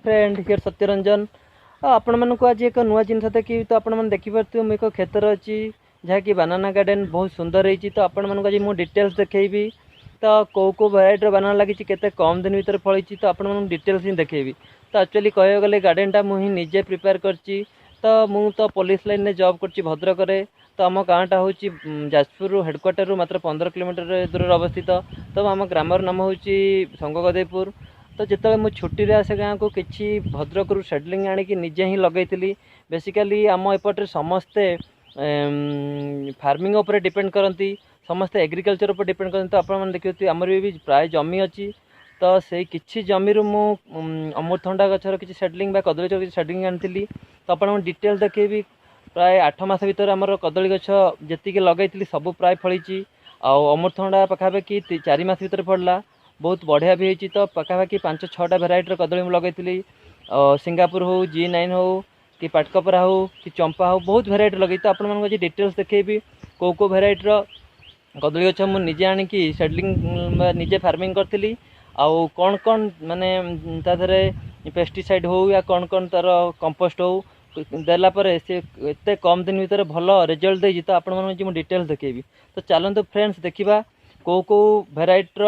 Friend here Satyaranjan आपण मानक आज एक नुआ जिनस देखी तो आपण मैंने देखिपे मुझे एक क्षेत्र अच्छी जहाँकि बानाना गार्डन बहुत सुंदर होती तो आपण मानक आज मुझे डिटेल्स देखी तो कौ कौ भेराइटर बानाना लगी केते कम दिन भर फली तो आपण मानक डिटेल्स ही देखी तो एक्चुअली कह गले गार्डनटा मुझे निजे प्रिपेयर करची तो मु तो पुलिस लाइन में जॉब कर भद्रक तो आम गाँटा हूँ जाजपुर हेडक्वार्टर मात्र 15 किलोमीटर दूर अवस्थित तो आम ग्रामर नाम हूँ संगगदेपुर तो जिते मुझे छुट्टी आसे गाँव को किसी भद्रक सेडलिंग आणिकी निजे ही लगे बेसिकाली आम एपटे समस्ते फार्मिंग उपर डिपेंड करती समस्ते एग्रिकल्चर उपर डिपेंड करते तो आप देखिए आमर भी प्राय जमी अच्छी तो से किसी जमी मु अमृतभंडा गचर किसी सेडलिंग कदली गचर किसी सेडलिंग आनी तो आप डिटेल देखेबी प्राय 8 मास भर आमर कदली गछ जी लगे सब प्राय फली अमृतभंडा पखापाखि 4 मास भर फड़ला बहुत बढ़िया भी होती तो पखापाखि 5-6टा भेराइटर कदली लगे सिंगापुर हो G9 हो कि पाटकपरा हो कि चंपा हो बहुत भेराइटी लगे तो आपण आज डिटेल्स देखेबी कौ कौ भेराइटर कदली गछ मुझे निजे आणिकी सेडलिंग निजे फार्मिंग करी आउ कौन कौन माने ताधरे पेस्टिसाइड हो या कौन कौन तार कंपोस्ट हो देला परे से एते कम दिन भीतर भल रिजल्ट दे तो आपण मन डिटेल्स देखेबी तो चलते फ्रेंड्स देखा कौ कौ भेराइटर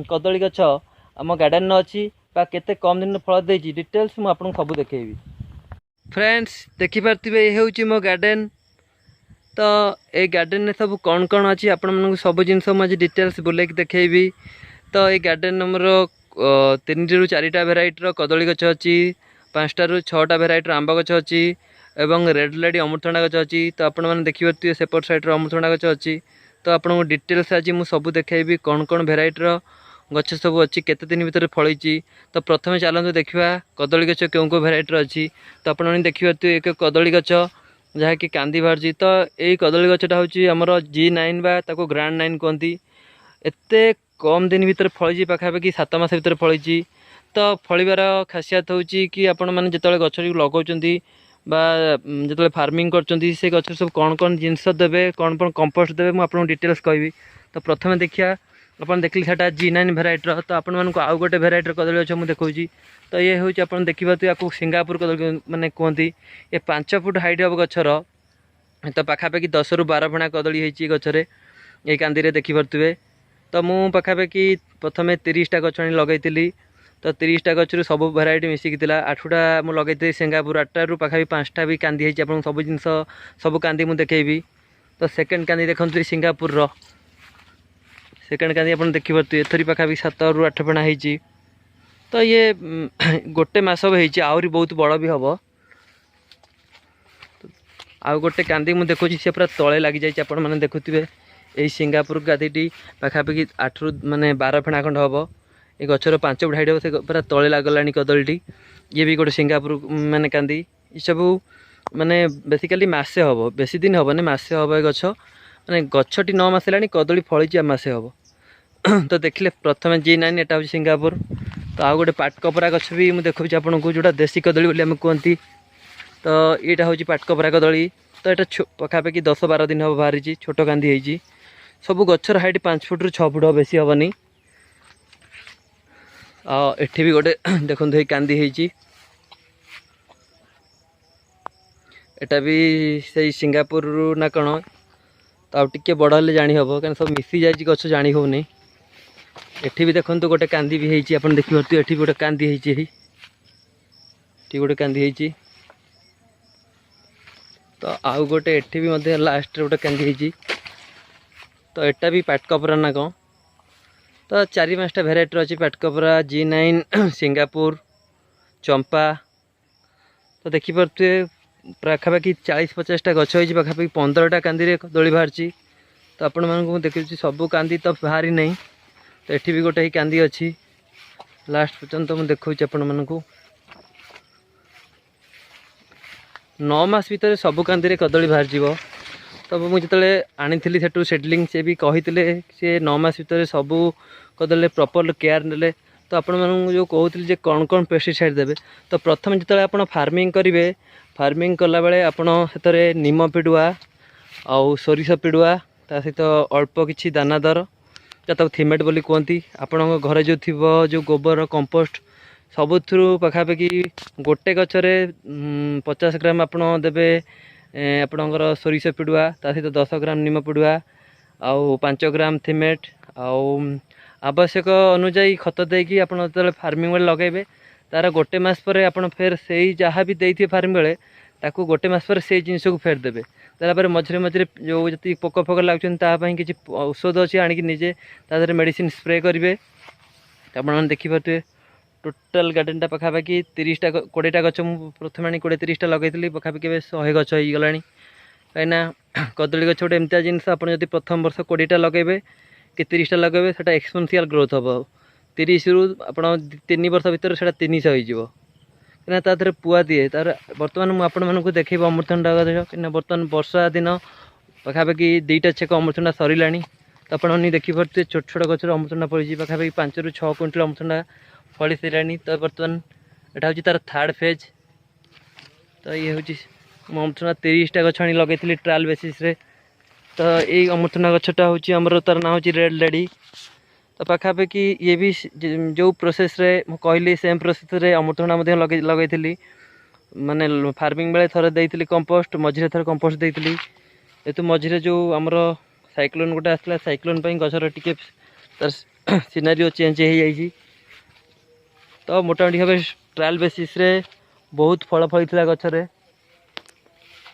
कदली गछ आम गार्डन अच्छी केते कम दिन फल दे डिटेल्स मुझे आपको सब देखेबी फ्रेंड्स देखिपारे ये हूँ मो गार्डन तो ये गार्डन में सब कौन कौन अच्छी आपण मन सब जिन मुझे डिटेल्स बुले देखेबी तो ये गार्डन नंबर 3 ରୁ 4ଟା भेराइटर कदली गछ अच्छी 5टा ରୁ 6टा भेराइटर आंब गछ अच्छी एवं रेड लेडी अमृतभंडा गछ अच्छी तो आपण मैंने देखिए सेपट साइड अमृतभंडा गछ अच्छी तो आपको डिटेल्स आज मुझे सब देखेबी कौन कौन भेराइटर गछ सब अच्छी केते दिन भीतर फली तो प्रथम चलते देखा कदली गछ क्यों क्यों भेराइटर अच्छी तो आप देखिए एक कदली गछ जहाँकि कांदी बाहर तो यही कदली गछटा हूँ आमर G9 बा ताको ग्रांड 9 कहती एते कम दिन भीतर फली पखापाखि 7 मास भीतर फली तो फलिबार खासियत हूँ कि आपण मैंने जिते गछ लगाउछंती जो फार्मिंग करछंती से गछ सब कौन कौन जिनस देवे कौन कौन कंपोस्ट देवे मुझे डिटेल्स कहबी तो प्रथम देखिए आप देखिए सेटा G9 भेराइटर तो आपण मानक आउ गोटे भेराइटर कदली गछ मुझे देखी तो ये हूँ आप देखा या सिंगापुर कदली माने कहती ये 5 फुट हाइट हम गचर तो पखापाखि 10 ରୁ 12 फणा कदली होती गचरे ये कांदी देखिपे तो मु पखापाखि प्रथम 30टा गछ लगे तो 30टा गच सब भेराइटी मिसिकी 8टा मुझे लगे सिंगापुर 8टा ରୁ पाखापाखि 5टा भी कांदी होती आप सब जिन सब कांदी मुझे देखेबी तो सेकेंड कांदी देखते सिंगापुर सेकेंड कांदी आप देखिपे एथरी पाखापाखि 7 ରୁ 8 फणा होती तो ये गोटे मस भी आहरी बहुत बड़ भी हम आउ गोटे कांदी मुझे देखुची सी पूरा तले लग जाए मैंने देखुवे यही सिंगापुर गादीटी पाखापाखि 8 ରୁ माने 12 फणा खंड हम ये गचर 5 फुट हाइट हम से पूरा तले लगलानी कदलीटी ये भी गोटे सिंगापुर माने कांदी ये सब माने बेसिकाली मसे हम बेसी दिन हम मसे हम गछ माने गछटी 9 मास है कदली फली मसे हम तो देखिले प्रथम G9 एटा हूँ सिंगापुर तो आउ गोटे पाटकपरा गछ भी मुझे देखुची आपको जोटा देसी कदली बोली आम कहती तो यहाँ हूँ पाटकपरा कदली तो यहाँ पखापाखि 10-12 दिन हम बाहरी छोट कांदी होती सब गचर हाइट 5 फुट ରୁ 6 फुट बेसी हेनी एठी भी गोटे देखो ये कांदी होती एटा भी से सिंगापुर ना कौन तो आउ टे बड़ हेल्ले जानी हम क्या सब मिसी जाए गछ जानी हो नहीं एठी भी देखो गोटे कांदी भी होती आप देखिए एठी गोटे कांदी होती गोटे कांदी होती तो आउ गोटे एठी भी लास्ट गोटे कांदी होती तो एटा भी पाटकपरा ना कौन तो 4-5टा भेराइटर अच्छी पाटकपरा G9 सिंगापुर चंपा तो देखिपे पाखापाखि 40-50टा गछ होती पाखापाखि 15टा कांदी कदली बाहर तो आपण मानक देखुची सब कांदी तो बाहरी नहीं तो एठी भी गोटे ही कांदी अच्छी लास्ट पर्यंत मुझे देखा आपण मानक 9 मास भीतर सब कांदी कदली बाहर जीव तब मुझे जो आनी से सेडलिंग से भी कही सी 9 मास भीतर सब कदली प्रॉपर केयर ने तो आपण जो कहते कौन कौन पेस्टिसाइड देवे तो प्रथम जो आप फार्मिंग करेंगे फार्मिंग कला बेले आपड़ से निम पिडुआ आउ सोरिष पिडुआ ता सहित अल्प किसी दानादार या थिमेट बोली कहती आपण घर जो थी जो गोबर कंपोस्ट ସବୁଥିରୁ ପାଖାପାଖି ଗୋଟେ ଗଛରେ 50 ଗ୍ରାମ ଆପଣ ଦେବେ ଆପଣଙ୍କର ସୋରିଷ ପିଡ଼ୁଆ, ତା ସହିତ 10 ଗ୍ରାମ ନିମ ପିଡ଼ୁଆ, ଆଉ 5 ଗ୍ରାମ ଥିମେଟ୍, ଆଉ ଆବଶ୍ୟକ ଅନୁଯାୟୀ ଖତ ଦେଇକି ଆପଣ ଯେତେବେଳେ ଫାର୍ମିଂ ବେଳେ ଲଗାଇବେ ତାର ଗୋଟେ ମାସ ପରେ ଆପଣ ଫେର୍ ସେଇ ଯାହା ବି ଦେଇଥିବେ ଫାର୍ମିଂ ବେଳେ ତାକୁ ଗୋଟେ ମାସ ପରେ ସେଇ ଜିନିଷକୁ ଫେର୍ ଦେବେ। ତାପରେ ମଝିରେ ମଝିରେ ଯେଉଁ ଯେତିକି ପୋକ ଫୋକ ଲାଗୁଛନ୍ତି ତା ପାଇଁ କିଛି ଔଷଧ ଅଛି ଆଣିକି ନିଜେ ତା ଦେହରେ ମେଡ଼ିସିନ ସ୍ପ୍ରେ କରିବେ। ଆପଣମାନେ ଦେଖିପାରୁଥିବେ ଟୋଟାଲ ଗାର୍ଡ଼େନଟା ପାଖାପାଖି 30ଟା 20ଟା ଗଛ ମୁଁ ପ୍ରଥମେ ଆଣି 20-30ଟା ଲଗାଇଥିଲି, ପାଖାପାଖି ଏବେ 100 ଗଛ ହେଇଗଲାଣି। କାହିଁକିନା କଦଳୀ ଗଛ ଗୋଟେ ଏମିତିଆ ଜିନିଷ, ଆପଣ ଯଦି ପ୍ରଥମ ବର୍ଷ 20ଟା ଲଗାଇବେ କି 30ଟା ଲଗାଇବେ ସେଇଟା ଏକ୍ସପୋନେନ୍ସିଆଲ ଗ୍ରୋଥ ହେବ। 30ରୁ ଆପଣ 3 ବର୍ଷ ଭିତରେ ସେଇଟା 300 ହେଇଯିବ। କାହିଁକିନା ତା ଦେହରେ ପୁଆ ଦିଏ। ତାର ବର୍ତ୍ତମାନ ମୁଁ ଆପଣମାନଙ୍କୁ ଦେଖେଇବି ଅମୃତଭଣ୍ଡା ଗଛ। କାହିଁକିନା ବର୍ତ୍ତମାନ ବର୍ଷା ଦିନ, ପାଖାପାଖି 2ଟା ଛେକ ଅମୃତଭଣ୍ଡା ସରିଲାଣି। ତ ଆପଣମାନେ ଦେଖିପାରୁଥିବେ ଛୋଟ ଛୋଟ ଗଛରେ ଅମୃତଭଣ୍ଡା ଫଳିଛି, ପାଖାପାଖି 5ରୁ 6 କୁଇଣ୍ଟାଲ ଅମୃତଭଣ୍ଡା ଫଳି ସାରିଲାଣି। ତ ବର୍ତ୍ତମାନ ଏଇଟା ହେଉଛି ତାର ଥାର୍ଡ଼ ଫେଜ୍। ତ ଇଏ ହେଉଛି ମୁଁ ଅମୃତଭଣ୍ଡା 30ଟା ଗଛ ଆଣି ଲଗାଇଥିଲି ଟ୍ରାଏଲ୍ ବେସିସ୍ରେ। ତ ଏଇ ଅମୃତଭଣ୍ଡା ଗଛଟା ହେଉଛି ଆମର, ତାର ନାଁ ହେଉଛି ରେଡ୍ ଲେଡି। ତ ପାଖାପାଖି ଇଏ ବି ଯେଉଁ ପ୍ରୋସେସ୍ରେ ମୁଁ କହିଲି ସେମ୍ ପ୍ରୋସେସ୍ରେ ଅମୃତଭଣ୍ଡା ମଧ୍ୟ ଲଗାଇଥିଲି। ମାନେ ଫାର୍ମିଂ ବେଳେ ଥରେ ଦେଇଥିଲି କମ୍ପୋଷ୍ଟ, ମଝିରେ ଥରେ କମ୍ପୋଷ୍ଟ ଦେଇଥିଲି। ଯେହେତୁ ମଝିରେ ଯେଉଁ ଆମର ସାଇକ୍ଲୋନ୍ ଗୋଟେ ଆସିଥିଲା, ସାଇକ୍ଲୋନ୍ ପାଇଁ ଗଛର ଟିକେ ତାର ସିନାରିଓ ଚେଞ୍ଜ ହେଇଯାଇଛି। ତ ମୋଟାମୋଟି ଭାବେ ଟ୍ରାଏଲ୍ ବେସିସ୍ରେ ବହୁତ ଫଳ ଫଳିଥିଲା ଗଛରେ।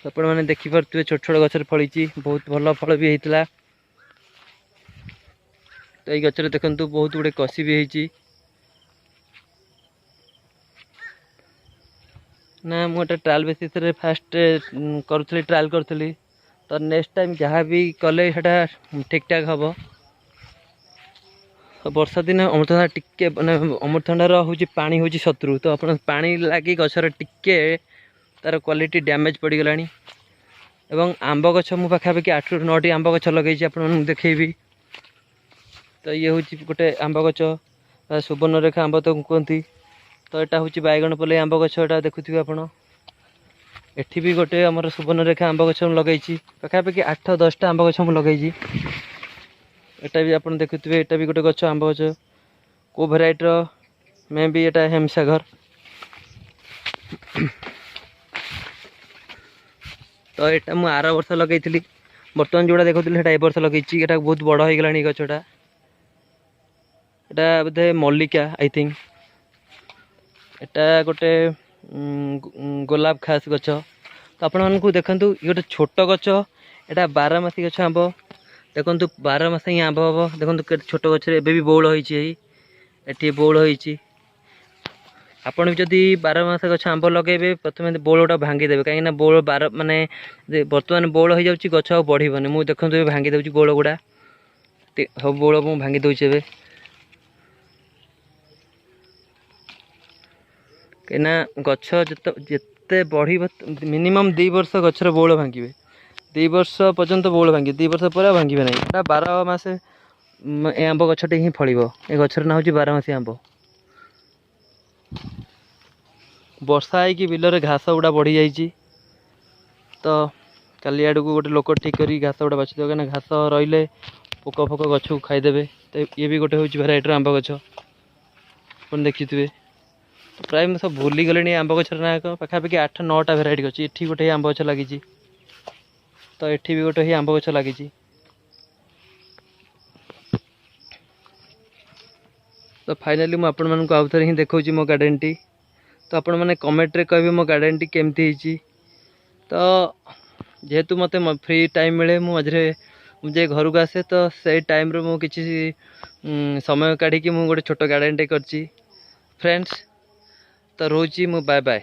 ଆପଣମାନେ ଦେଖିପାରୁଥିବେ ଛୋଟ ଛୋଟ ଗଛରେ ଫଳିଛି, ବହୁତ ଭଲ ଫଳ ବି ହେଇଥିଲା। ତ ଏଇ ଗଛରେ ଦେଖନ୍ତୁ ବହୁତ ଗୁଡ଼ିଏ କଷି ବି ହେଇଛି। ନା ମୁଁ ଏଟା ଟ୍ରାଏଲ୍ ବେସିସ୍ରେ ଫାଷ୍ଟ କରୁଥିଲି, ଟ୍ରାଏଲ୍ କରୁଥିଲି। ତ ନେକ୍ସଟ ଟାଇମ୍ ଯାହା ବି କଲେ ସେଇଟା ଠିକ୍ ଠାକ୍ ହେବ। ବର୍ଷା ଦିନେ ଅମୃତଭଣ୍ଡା ଟିକେ ମାନେ ଅମୃତଭଣ୍ଡାର ହେଉଛି ପାଣି ହେଉଛି ଶତ୍ରୁ। ତ ଆପଣ ପାଣି ଲାଗି ଗଛର ଟିକେ ତାର କ୍ୱାଲିଟି ଡ୍ୟାମେଜ୍ ପଡ଼ିଗଲାଣି। ଏବଂ ଆମ୍ବ ଗଛ ମୁଁ ପାଖାପାଖି 8ରୁ 9ଟି ଆମ୍ବ ଗଛ ଲଗାଇଛି, ଆପଣମାନଙ୍କୁ ଦେଖେଇବି। ତ ଇଏ ହେଉଛି ଗୋଟେ ଆମ୍ବ ଗଛ, ସୁବର୍ଣ୍ଣରେଖା ଆମ୍ବ ତାକୁ କୁହନ୍ତି। ତ ଏଇଟା ହେଉଛି ବାଇଗଣ ପଲେଇ ଆମ୍ବ ଗଛ, ଏଇଟା ଦେଖୁଥିବେ ଆପଣ। ଏଠି ବି ଗୋଟେ ଆମର ସୁବର୍ଣ୍ଣରେଖା ଆମ୍ବ ଗଛ ମୁଁ ଲଗାଇଛି, ପାଖାପାଖି 8-10ଟା ଆମ୍ବ ଗଛ ମୁଁ ଲଗାଇଛି। ଏଟା ବି ଆପଣ ଦେଖୁଥିବେ, ଏଟା ବି ଗୋଟେ ଗଛ ଆମ୍ବ ଗଛ। କେଉଁ ଭେରାଇଟିର ମେ ବି ଏଟା ହେମସାଗର। ତ ଏଟା ମୁଁ ଆର ବର୍ଷ ଲଗାଇଥିଲି, ବର୍ତ୍ତମାନ ଯେଉଁଟା ଦେଖୁଥିଲି ସେଇଟା ଏ ବର୍ଷ ଲଗାଇଛି। ଏଟା ବହୁତ ବଡ଼ ହେଇଗଲାଣି ଗଛଟା। ଏଟା ବୋଧେ ମଲ୍ଲିକା ଆଇ ଥିଙ୍କ। ଏଟା ଗୋଟେ ଗୋଲାପ ଖାସ୍ ଗଛ। ତ ଆପଣମାନଙ୍କୁ ଦେଖନ୍ତୁ, ଇଏ ଗୋଟେ ଛୋଟ ଗଛ, ଏଟା 12 ମାସି ଗଛ ଆମ୍ବ। ଦେଖନ୍ତୁ 12 ମାସ ହିଁ ଆମ୍ବ ହେବ। ଦେଖନ୍ତୁ କେତେ ଛୋଟ ଗଛରେ ଏବେ ବି ବଉଳ ହେଇଛି, ଏଠି ବଉଳ ହେଇଛି। ଆପଣ ବି ଯଦି 12 ମାସ ଗଛ ଆମ୍ବ ଲଗାଇବେ, ପ୍ରଥମେ ବଉଳଟା ଭାଙ୍ଗିଦେବେ। କାହିଁକିନା ବଉଳ ମାନେ ବର୍ତ୍ତମାନ ବଉଳ ହେଇଯାଉଛି, ଗଛ ଆଉ ବଢ଼ିବନି। ମୁଁ ଦେଖନ୍ତୁ ଏବେ ଭାଙ୍ଗି ଦେଉଛି ବଉଳ ଗୁଡ଼ା, ସବୁ ବଉଳ ମୁଁ ଭାଙ୍ଗି ଦେଉଛି ଏବେ। କାହିଁକିନା ଗଛ ଯେତେ ବଢ଼ିବ, ମିନିମମ୍ 2 ବର୍ଷ ଗଛର ବଉଳ ଭାଙ୍ଗିବେ। 2 ବର୍ଷ ପର୍ଯ୍ୟନ୍ତ ବଉଳ ଭାଙ୍ଗିବେ, 2 ବର୍ଷ ପରେ ଆଉ ଭାଙ୍ଗିବେ ନାହିଁ। ଏଟା 12 ମାସେ ଏ ଆମ୍ବ ଗଛଟି ହିଁ ଫଳିବ। ଏ ଗଛର ନାଁ ହେଉଛି 12 ମାସି ଆମ୍ବ। ବର୍ଷା ହେଇକି ବିଲରେ ଘାସ ଗୁଡ଼ା ବଢ଼ିଯାଇଛି। ତ କାଲି ଆଡ଼କୁ ଗୋଟେ ଲୋକ ଠିକ୍ କରିକି ଘାସ ଗୁଡ଼ା ବାଛିଦେବ, କାହିଁକିନା ଘାସ ରହିଲେ ପୋକ ଫୋକ ଗଛକୁ ଖାଇଦେବେ। ତ ଇଏ ବି ଗୋଟେ ହେଉଛି ଭେରାଇଟିର ଆମ୍ବ ଗଛ, ଆପଣ ଦେଖିଥିବେ। ପ୍ରାୟ ମୁଁ ସବୁ ଭୁଲିଗଲିଣି ଆମ୍ବ ଗଛର ନାଁ। ପାଖାପାଖି 8-9ଟା ଭେରାଇଟି ଅଛି। ଏଠି ଗୋଟେ ଆମ୍ବ ଗଛ ଲାଗିଛି, ତ ଏଠି ବି ଗୋଟେ ଆମ୍ବ ଗଛ ଲାଗିଛି। ତ ଫାଇନାଲି ମୁଁ ଆପଣମାନଙ୍କୁ ଆଉ ଥରେ ହିଁ ଦେଖାଉଛି ମୋ ଗାର୍ଡ଼େନଟି। ତ ଆପଣମାନେ କମେଣ୍ଟରେ କହିବେ ମୋ ଗାର୍ଡ଼େନଟି କେମିତି ହେଇଛି। ତ ଯେହେତୁ ମୋତେ ଫ୍ରି ଟାଇମ୍ ମିଳେ, ମୁଁ ମଝିରେ ମୁଁ ଯେ ଘରକୁ ଆସେ, ତ ସେଇ ଟାଇମ୍ରେ ମୁଁ କିଛି ସମୟ କାଢ଼ିକି ମୁଁ ଗୋଟେ ଛୋଟ ଗାର୍ଡ଼େନଟେ କରିଛି। ଫ୍ରେଣ୍ଡସ୍, ତ ରହୁଛି ମୁଁ, ବାଏ ବାଏ।